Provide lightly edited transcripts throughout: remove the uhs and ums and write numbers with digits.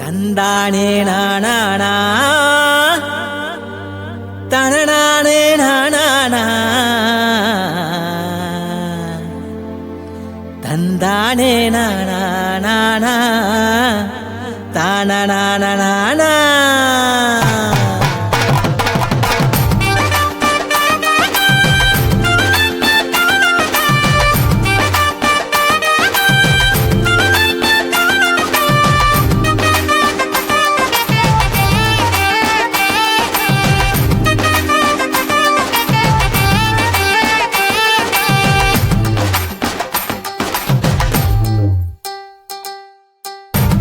தந்தானே நானா தனநானே நானா தந்தானே நானா தானநானா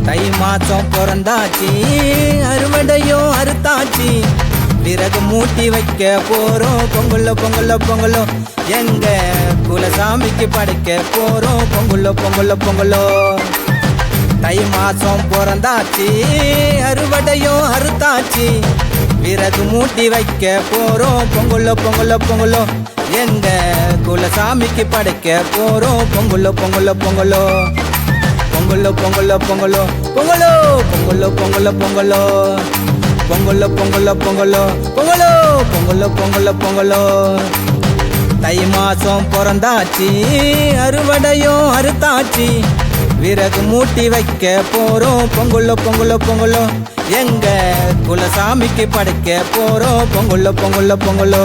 தை மாசம் பிறந்தாச்சு அறுவடையும் அறுத்தாச்சு விறகு மூட்டி வைக்க போறோம் பொங்கலோ பொங்கலோ பொங்கலோ எங்க குலசாமிக்கு படைக்க போறோம் பொங்கலோ பொங்கலோ பொங்கலோ தை மாசம் பிறந்தாச்சு அறுவடையும் அறுத்தாச்சு விறகு மூட்டி வைக்க போறோம் பொங்கலோ பொங்கலோ பொங்கலோ எங்க குலசாமிக்கு படைக்க போறோம் பொங்கலோ பொங்கலோ பொங்கலோ பொங்கலோ பொங்கலோ பொங்கலோ பொங்கலோ பொங்கலோ பொங்கலோ பொங்கலோ பொங்கலோ பொங்கலோ பொங்கலோ பொங்கலோ பொங்கலோ பொங்கலோ பொங்கலோ தை மாசம் பிறந்தாச்சு அறுவடையும் அறுத்தாச்சு விறகு மூட்டி வைக்க போறோம் பொங்கலோ பொங்கலோ பொங்கலோ எங்க குலசாமிக்கு படைக்க போறோம் பொங்கலோ பொங்கலோ பொங்கலோ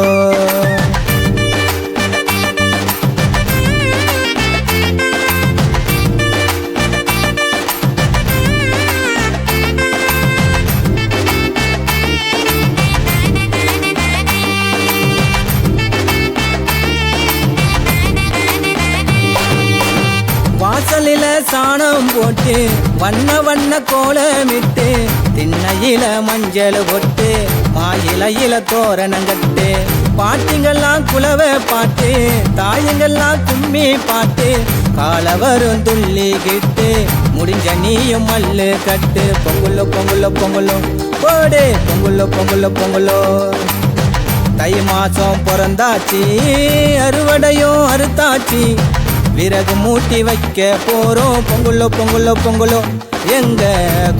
வாசலில சாணம் போட்டு வண்ண வண்ண கோலமிட்டு திண்ணையில மஞ்சள் போட்டு மாயிலையில தோரணங்கட்டு பாட்டிங்கெல்லாம் குலவை பாட்டு தாயங்கெல்லாம் கும்மி பாட்டு காலவரும் துள்ளிக்கிட்டு முடிஞ்ச நீயும் மல்லு கட்டு பொங்கலோ பொங்கலோ பொங்கலோ போடு பொங்கலோ பொங்கலோ பொங்கலோ தை மாசம் பிறந்தாச்சு அறுவடையும் அறுத்தாச்சு விறகு மூட்டி வைக்க போறோம் பொங்கலோ பொங்கலோ பொங்கலோ எங்க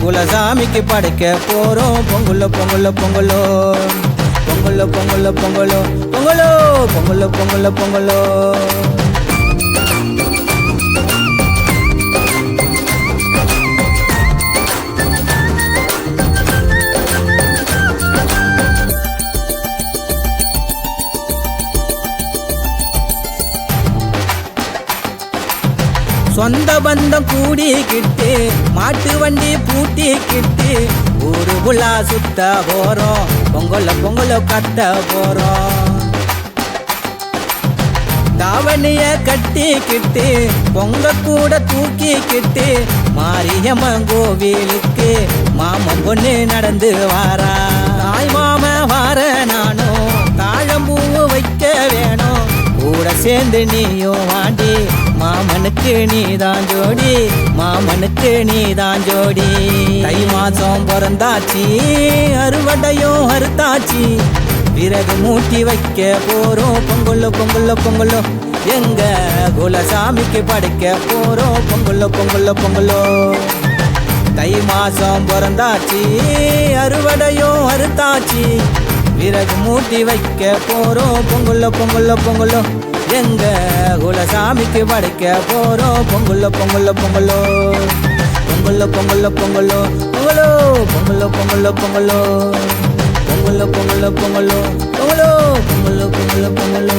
குலசாமிக்கு படைக்க போறோம் பொங்கலோ பொங்கலோ பொங்கலோ பொங்கலோ பொங்கலோ பொங்கலோ பொங்கலோ பொங்கலோ பொங்கலோ பொங்கலோ சொந்த பந்தம் கூடிக்கிட்டு மாட்டு வண்டி பூட்டிக்கிட்டு ஊரு புலா சுத்த போறோம் பொங்கல பொங்கல கத்த போறோம் தாவணிய கட்டிக்கிட்டு பொங்க கூட தூக்கிக்கிட்டு மாரியம்மன் கோவிலுக்கு மாமன் பொண்ணு நடந்து வாரா தாய் மாம வார நானும் தாழம்பூ வைக்க வேணும் கூட சேர்ந்து நீயும் வாண்டி மாமனுக்கு நீதான் ஜோடி மாமனுக்கு நீதான் ஜோடி தை மாசம் பிறந்தாச்சு அறுவடையும் அறுத்தாச்சு விறகு மூட்டி வைக்க போறோம் பொங்கலோ பொங்கலோ பொங்கலோ எங்க குலசாமிக்கு படைக்க போறோம் பொங்கலோ பொங்கலோ பொங்கலோ தை மாசம் பிறந்தாச்சு அறுவடையும் அறுத்தாச்சு விறகு மூட்டி வைக்க போறோம் பொங்கலோ பொங்கலோ பொங்கலோ எங்க குலசாமிக்கு படைக்க போறோம் பொங்கலோ பொங்கலோ பொங்கலோ பொங்கலோ பொங்கலோ பொங்கலோ பொங்கலோ பொங்கலோ பொங்கலோ பொங்கலோ பொங்கலோ பொங்கலோ பொங்கலோ பொங்கலோ பொங்கலோ பொங்கலோ பொங்கலோ